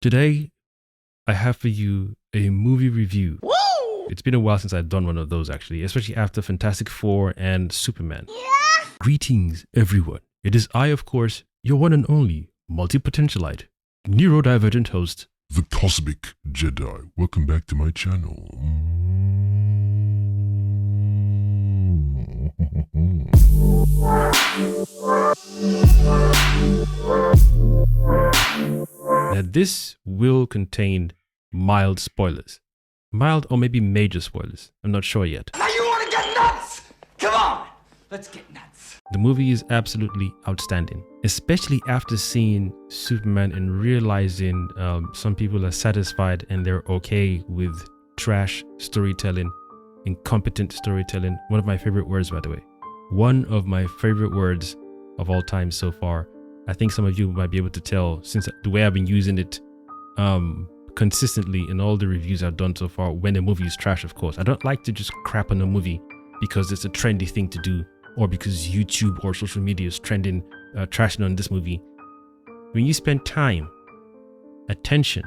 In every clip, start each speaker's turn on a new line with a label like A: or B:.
A: Today, I have for you a movie review. Woo! It's been a while since I've done one of those, actually, especially after Fantastic Four and Superman. Yeah! Greetings, everyone. It is I, of course, your one and only Multipotentialite, Neurodivergent host,
B: the Kosmic Jedi. Welcome back to my channel.
A: Now this will contain mild spoilers. Mild or maybe major spoilers. I'm not sure yet.
C: Now you want to get nuts? Come on, let's get nuts.
A: The movie is absolutely outstanding, especially after seeing Superman and realizing some people are satisfied and they're okay with trash storytelling, incompetent storytelling. One of my favorite words, by the way. One of my favorite words of all time so far. I think some of you might be able to tell since the way I've been using it consistently in all the reviews I've done so far when a movie is trash, of course. I don't like to just crap on a movie because it's a trendy thing to do or because YouTube or social media is trending, trashing on this movie. When you spend time, attention,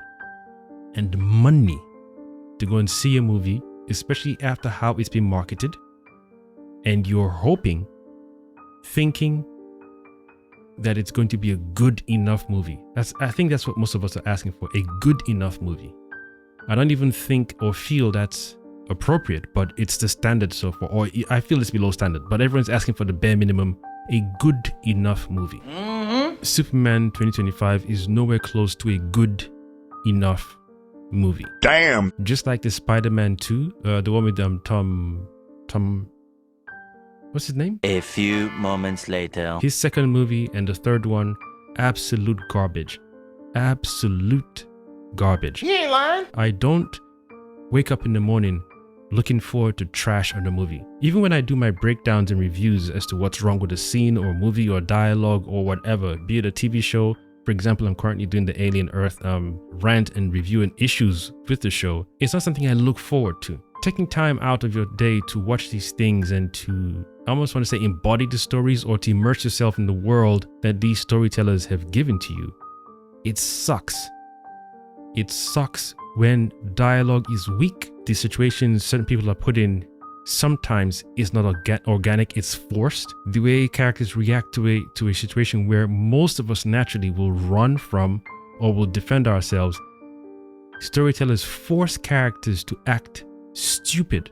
A: and money to go and see a movie, especially after how it's been marketed, and you're hoping, thinking, that it's going to be a good enough movie. I think that's what most of us are asking for, a good enough movie. I don't even think or feel that's appropriate, but it's the standard so far, or I feel it's below standard, but everyone's asking for the bare minimum, a good enough movie. Superman 2025 is nowhere close to a good enough movie.
B: Damn!
A: Just like the Spider-Man 2, the one with Tom, what's his name?
D: A few moments later.
A: His second movie and the third one, absolute garbage. Absolute garbage.
C: You ain't lying.
A: I don't wake up in the morning looking forward to trash on the movie. Even when I do my breakdowns and reviews as to what's wrong with a scene or movie or dialogue or whatever, be it a TV show. For example, I'm currently doing the Alien Earth rant and reviewing issues with the show. It's not something I look forward to. Taking time out of your day to watch these things and to, I almost want to say, embody the stories or to immerse yourself in the world that these storytellers have given to you. It sucks. It sucks when dialogue is weak. The situations certain people are put in sometimes is not organic, it's forced. The way characters react to a situation where most of us naturally will run from or will defend ourselves. Storytellers force characters to act stupid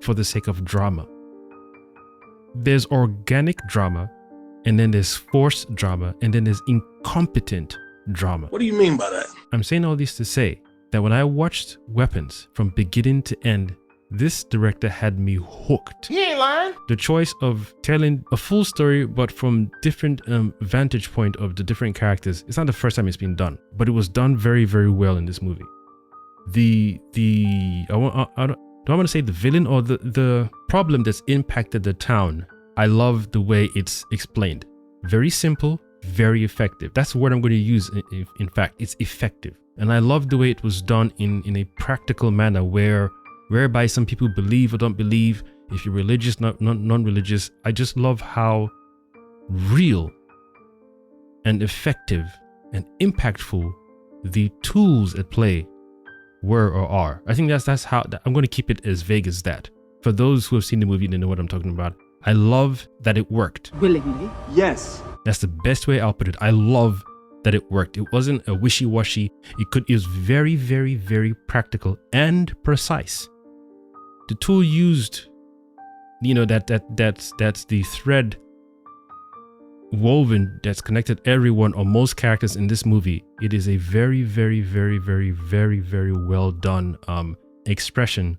A: for the sake of drama. There's organic drama, and then there's forced drama, and then there's incompetent drama.
E: What do you mean by that?
A: I'm saying all this to say that when I watched Weapons from beginning to end, this director had me hooked.
C: You ain't lying.
A: The choice of telling a full story but from different vantage point of the different characters, it's not the first time it's been done, but it was done very, very well in this movie. Do I want to say the villain or the problem that's impacted the town? I love the way it's explained. Very simple, very effective. That's the word I'm going to use. In fact, it's effective. And I love the way it was done in a practical manner whereby some people believe or don't believe, if you're religious, non-religious. I just love how real and effective and impactful the tools at play were or are. I think that's how I'm going to keep it as vague as that. For those who have seen the movie and know what I'm talking about, I love that it worked.
F: Willingly?
E: Yes.
A: That's the best way I'll put it. I love that it worked. It wasn't a wishy-washy. It was very, very, very practical and precise. The tool used, that's the thread woven that's connected everyone or most characters in this movie. It is a very, very, very, very, very, very well done expression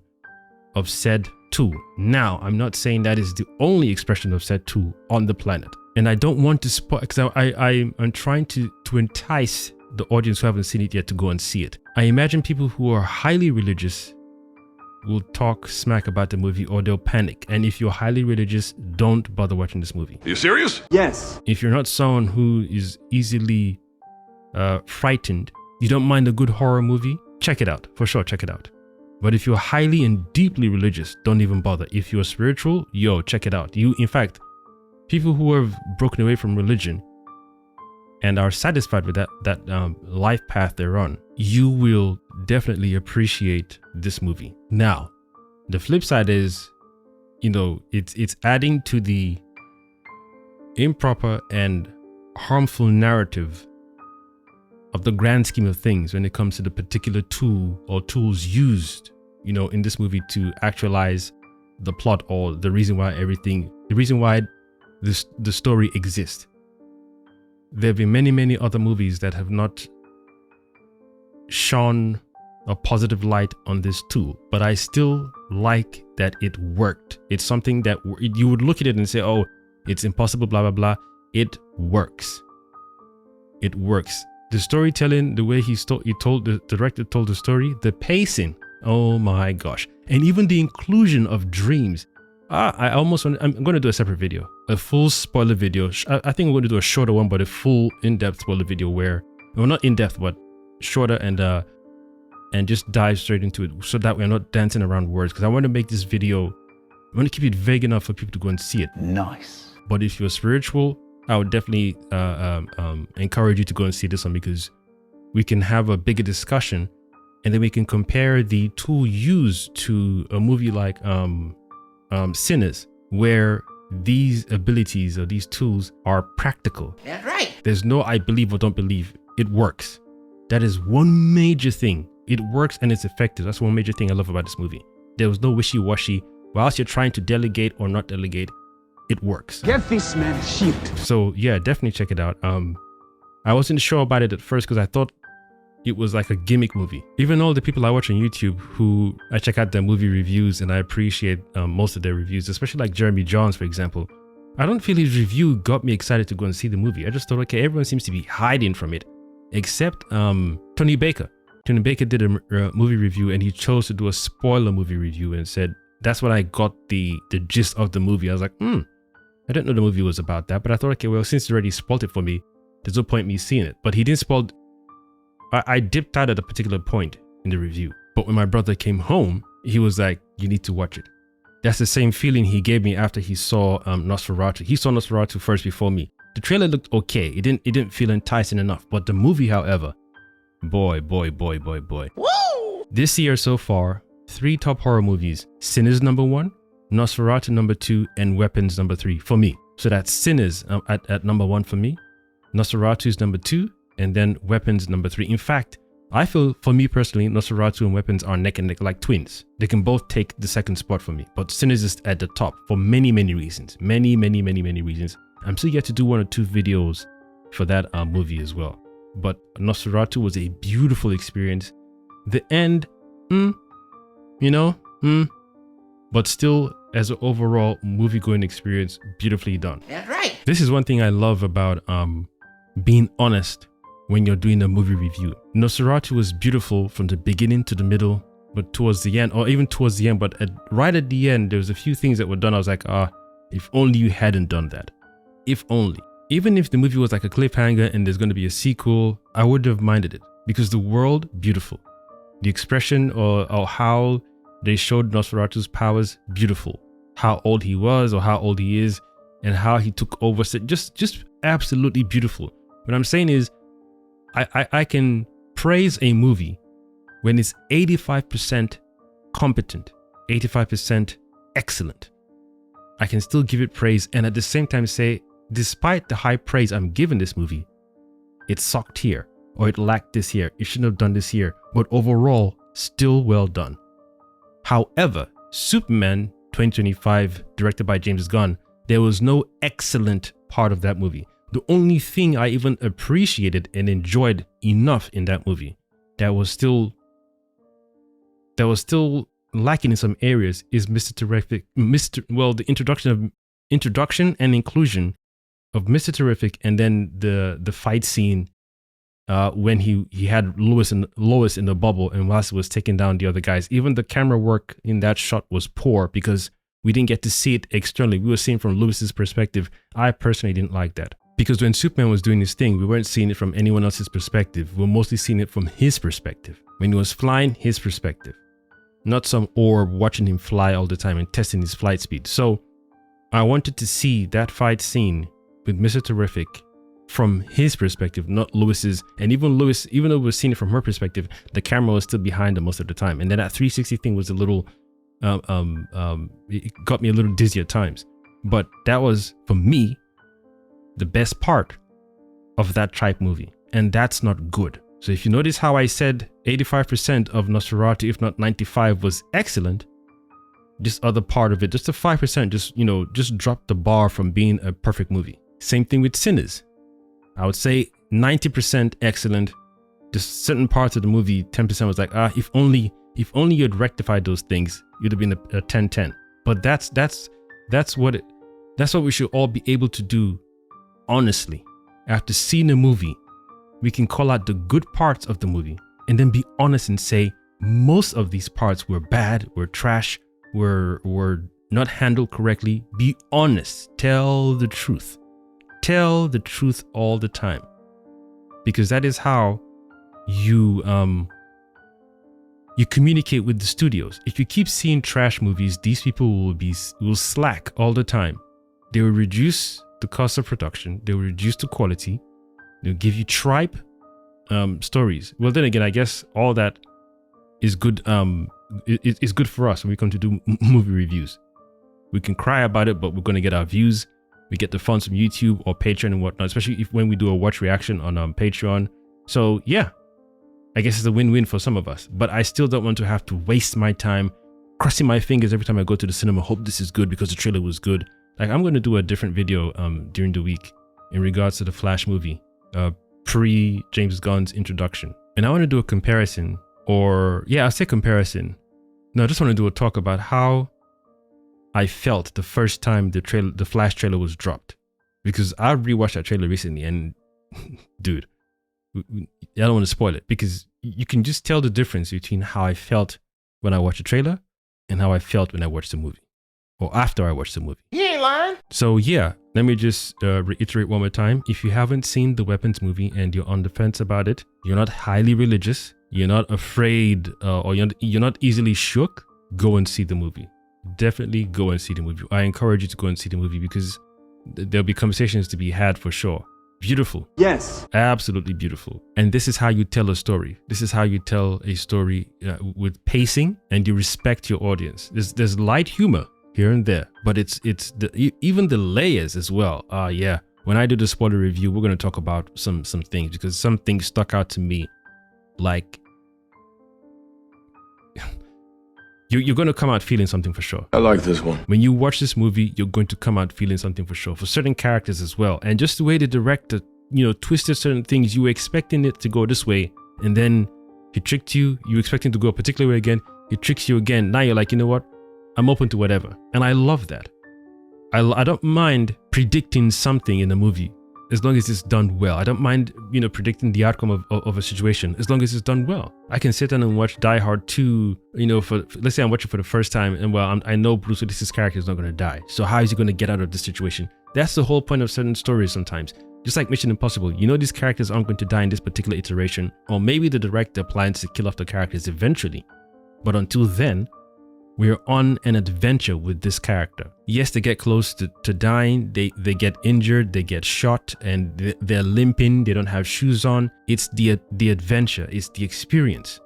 A: of said tool. Now, I'm not saying that is the only expression of said tool on the planet, and I don't want to spoil because I'm trying to entice the audience who haven't seen it yet to go and see it. I imagine people who are highly religious will talk smack about the movie or they'll panic. And if you're highly religious, don't bother watching this movie.
B: Are you serious?
E: Yes.
A: If you're not someone who is easily frightened, you don't mind a good horror movie, check it out. For sure, check it out. But if you're highly and deeply religious, don't even bother. If you're spiritual, check it out. In fact, people who have broken away from religion and are satisfied with that life path they're on, you will definitely appreciate this movie. Now, the flip side is, you know, it's adding to the improper and harmful narrative of the grand scheme of things when it comes to the particular tool or tools used, you know, in this movie to actualize the plot or the reason why the story exists. There have been many other movies that have not shone a positive light on this tool, but I still like that it worked. It's something that you would look at it and say, oh, it's impossible, blah, blah, blah. It works. It works. The storytelling, the way the director told the story, the pacing, oh my gosh. And even the inclusion of dreams. I'm going to do a separate video, a full spoiler video. I think I'm going to do a shorter one, but a full in-depth spoiler video where, well, not in-depth, but shorter and just dive straight into it so that we're not dancing around words. Because I want to make this video, I want to keep it vague enough for people to go and see it.
C: Nice.
A: But if you're spiritual, I would definitely encourage you to go and see this one, because we can have a bigger discussion and then we can compare the tool used to a movie like Sinners, where these abilities or these tools are practical.
C: That's right.
A: There's no I believe or don't believe. It works. That is one major thing. It works and it's effective. That's one major thing I love about this movie. There was no wishy-washy. Whilst you're trying to delegate or not delegate, it works.
E: Give this man a shield.
A: So yeah, definitely check it out. I wasn't sure about it at first because I thought it was like a gimmick movie. Even all the people I watch on YouTube who I check out their movie reviews and I appreciate most of their reviews, especially like Jeremy Johns, for example. I don't feel his review got me excited to go and see the movie. I just thought, okay, everyone seems to be hiding from it, except Tony Baker. Tony Baker did a movie review and he chose to do a spoiler movie review and said, that's when I got the gist of the movie. I was like, I didn't know the movie was about that, but I thought, okay, well, since he already spoiled it for me, there's no point me seeing it. But he didn't spoil. I dipped out at a particular point in the review. But when my brother came home, he was like, you need to watch it. That's the same feeling he gave me after he saw Nosferatu. He saw Nosferatu first before me. The trailer looked okay. It didn't feel enticing enough. But the movie, however, boy. Woo! This year so far, 3 top horror movies. Sinners #1, Nosferatu #2, and Weapons #3 for me. So that's Sinners at #1 for me. Nosferatu is #2, and then Weapons #3. In fact, I feel, for me personally, Nosferatu and Weapons are neck and neck, like twins. They can both take the second spot for me, but Sinners is at the top for many reasons. Many reasons. I'm still yet to do 1 or 2 videos for that movie as well. But Nosferatu was a beautiful experience. The end, but still, as an overall movie-going experience, beautifully done.
C: That's right.
A: This is one thing I love about being honest when you're doing a movie review. Nosferatu was beautiful from the beginning to the middle, but towards the end, or even towards the end, but right at the end, there was a few things that were done. I was like, if only you hadn't done that. If only. Even if the movie was like a cliffhanger and there's going to be a sequel, I wouldn't have minded it, because the world, beautiful. The expression or how they showed Nosferatu's powers, beautiful. How old he was or how old he is and how he took over, just absolutely beautiful. What I'm saying is, I can praise a movie when it's 85% competent, 85% excellent. I can still give it praise and at the same time say, despite the high praise I'm giving this movie, it sucked here, or it lacked this here, it shouldn't have done this here, but overall, still well done. However, Superman 2025, directed by James Gunn, there was no excellent part of that movie. The only thing I even appreciated and enjoyed enough in that movie that was still lacking in some areas is the introduction and inclusion of Mr. Terrific, and then the fight scene when he had Lois in the bubble and whilst he was taking down the other guys. Even the camera work in that shot was poor because we didn't get to see it externally. We were seeing from Lois's perspective. I personally didn't like that, because when Superman was doing his thing, we weren't seeing it from anyone else's perspective. We were mostly seeing it from his perspective. When he was flying, his perspective, not some orb watching him fly all the time and testing his flight speed. So I wanted to see that fight scene with Mr. Terrific from his perspective, not Lewis's. And even Lewis, even though we're seeing it from her perspective, the camera was still behind her most of the time. And then that 360 thing was a little, it got me a little dizzy at times. But that was, for me, the best part of that type movie. And that's not good. So if you notice how I said 85% of Nosferatu, if not 95, was excellent, this other part of it, just the 5%, just dropped the bar from being a perfect movie. Same thing with Sinners. I would say 90% excellent. Just certain parts of the movie, 10% was like, if only you had rectified those things, you'd have been a 10-10. But that's what we should all be able to do. Honestly, after seeing a movie, we can call out the good parts of the movie and then be honest and say most of these parts were bad, were trash, were not handled correctly. Be honest. Tell the truth. Tell the truth all the time, because that is how you communicate with the studios. If you keep seeing trash movies, these people will slack all the time. They will reduce the cost of production. They will reduce the quality. They'll give you tripe stories. Well, then again, I guess all that is good. It's good for us when we come to do movie reviews. We can cry about it, but we're going to get our views. We get the funds from YouTube or Patreon and whatnot, especially when we do a watch reaction on Patreon. So yeah, I guess it's a win-win for some of us. But I still don't want to have to waste my time crossing my fingers every time I go to the cinema. Hope this is good because the trailer was good. Like, I'm going to do a different video during the week in regards to the Flash movie, pre James Gunn's introduction. And I want to do a comparison, or yeah, I'll say comparison. No, I just want to do a talk about how I felt the first time the Flash trailer was dropped, because I rewatched that trailer recently, and dude, I don't want to spoil it, because you can just tell the difference between how I felt when I watched the trailer and how I felt when I watched the movie, or after I watched the movie.
C: You ain't lying.
A: So yeah, let me just reiterate one more time. If you haven't seen the Weapons movie and you're on the fence about it, you're not highly religious, you're not afraid, or you're not easily shook, go and see the movie. Definitely go and see the movie. I encourage you to go and see the movie, because there'll be conversations to be had for sure. Beautiful.
C: Yes.
A: Absolutely beautiful. And this is how you tell a story. This is how you tell a story with pacing, and you respect your audience. There's light humor here and there, but it's even the layers as well. Yeah. When I do the spoiler review, we're going to talk about some things, because some things stuck out to me. Like, you're going to come out feeling something for sure.
B: I like this one.
A: When you watch this movie, you're going to come out feeling something for sure, for certain characters as well. And just the way the director, twisted certain things, you were expecting it to go this way, and then he tricked you. You expecting to go a particular way again. He tricks you again. Now you're like, you know what? I'm open to whatever. And I love that. I don't mind predicting something in a movie, as long as it's done well. I don't mind, predicting the outcome of a situation, as long as it's done well. I can sit down and watch Die Hard 2, let's say I'm watching for the first time, and well, I know Bruce Willis's character is not going to die. So how is he going to get out of this situation? That's the whole point of certain stories sometimes. Just like Mission Impossible, these characters aren't going to die in this particular iteration, or maybe the director plans to kill off the characters eventually. But until then, we're on an adventure with this character. Yes, they get close to dying, they get injured, they get shot, and they're limping, they don't have shoes on. It's the adventure, it's the experience.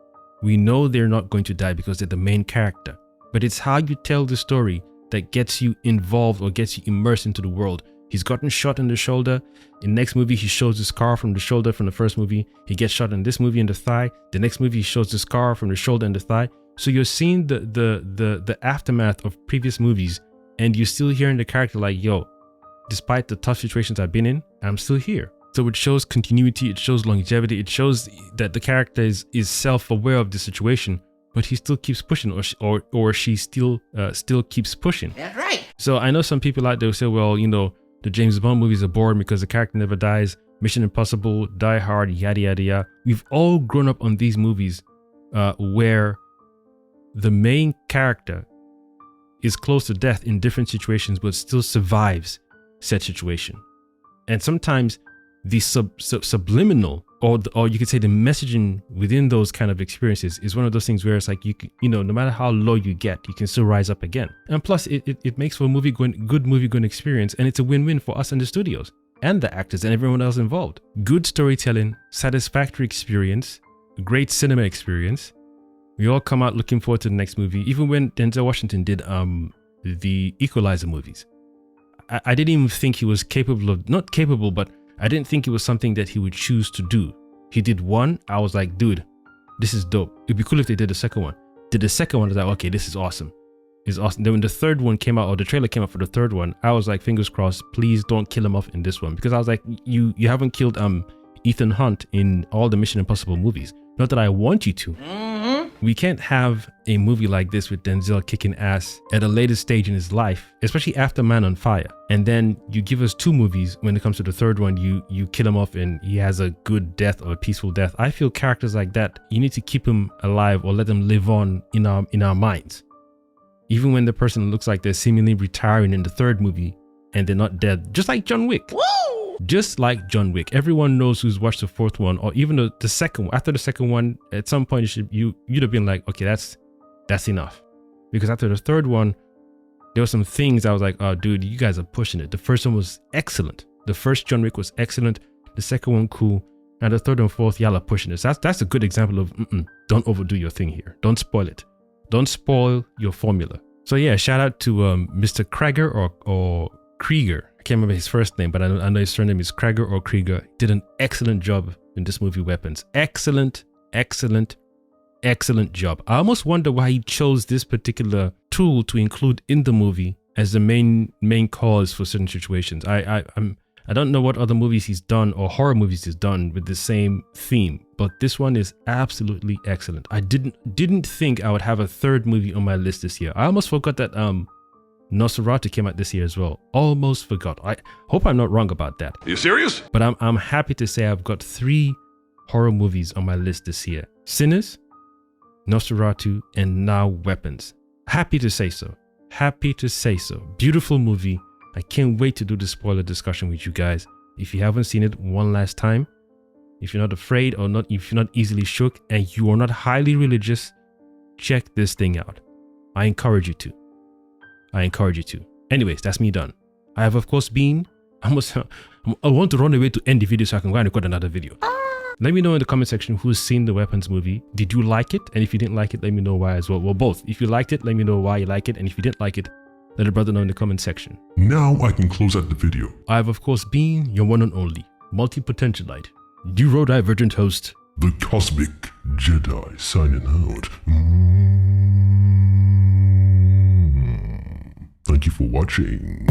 A: We know they're not going to die because they're the main character, but it's how you tell the story that gets you involved or gets you immersed into the world. He's gotten shot in the shoulder. In the next movie, he shows the scar from the shoulder from the first movie. He gets shot in this movie in the thigh. The next movie, he shows the scar from the shoulder and the thigh. So you're seeing the aftermath of previous movies, and you're still hearing the character like, yo, despite the tough situations I've been in, I'm still here. So it shows continuity, it shows longevity, it shows that the character is self-aware of the situation, but he still keeps pushing, or she still keeps pushing.
C: That's right.
A: So I know some people out there who say, well, the James Bond movies are boring because the character never dies. Mission Impossible, Die Hard, yada yada yada. We've all grown up on these movies where the main character is close to death in different situations, but still survives said situation. And sometimes the subliminal, or you could say the messaging within those kind of experiences is one of those things where it's like, no matter how low you get, you can still rise up again. And plus, it makes for a good movie going experience, and it's a win-win for us and the studios. and the actors and everyone else involved. Good storytelling, satisfactory experience, great cinema experience. We all come out looking forward to the next movie. Even when Denzel Washington did the Equalizer movies, I didn't even think he was capable of, not capable, but I didn't think it was something that he would choose to do. He did one, I was like, dude, this is dope. It'd be cool if they did the second one. Did the second one, I was like, okay, this is awesome. It's awesome. Then when the third one came out, or the trailer came out for the third one, I was like, fingers crossed, please don't kill him off in this one. Because I was like, you haven't killed Ethan Hunt in all the Mission Impossible movies. Not that I want you to. We can't have a movie like this with Denzel kicking ass at a later stage in his life, especially after Man on Fire. And then you give us 2 movies. When it comes to the third one, you kill him off and he has a good death or a peaceful death. I feel characters like that, you need to keep him alive or let them live on in our minds. Even when the person looks like they're seemingly retiring in the third movie and they're not dead, just like John Wick. Woo! Just like John Wick. Everyone knows who's watched the fourth one, or even the second one. After the second one, at some point you'd have been like, okay, that's enough. Because after the third one, there were some things I was like, oh dude, you guys are pushing it. The first one was excellent. The first John Wick was excellent. The second one, cool. And the third and fourth, y'all are pushing it. That's a good example of don't overdo your thing here. Don't spoil it. Don't spoil your formula. So yeah, shout out to Mr. Krieger or Krieger. I can't remember his first name, but I know his surname is Krieger or Krieger. Did an excellent job in this movie, Weapons. Excellent, excellent, excellent job. I almost wonder why he chose this particular tool to include in the movie as the main cause for certain situations. I don't know what other movies he's done or horror movies he's done with the same theme, but this one is absolutely excellent. I didn't think I would have a third movie on my list this year. I almost forgot that Nosferatu came out this year as well. Almost forgot. I hope I'm not wrong about that.
B: Are you serious?
A: But I'm happy to say I've got 3 horror movies on my list this year. Sinners, Nosferatu, and now Weapons. Happy to say so. Happy to say so. Beautiful movie. I can't wait to do the spoiler discussion with you guys. If you haven't seen it one last time, if you're not afraid or if you're not easily shook and you are not highly religious, check this thing out. I encourage you to. Anyways, that's me done. I have of course been, I want to run away to end the video so I can go and record another video. Let me know in the comment section who's seen the Weapons movie. Did you like it? And if you didn't like it, let me know why as well. Well, both. If you liked it, let me know why you like it. And if you didn't like it, let a brother know in the comment section.
B: Now I can close out the video.
A: I have of course been your one and only Multipotentialite, Neurodivergent host,
B: The Kosmic Jedi signing out. Thank you for watching.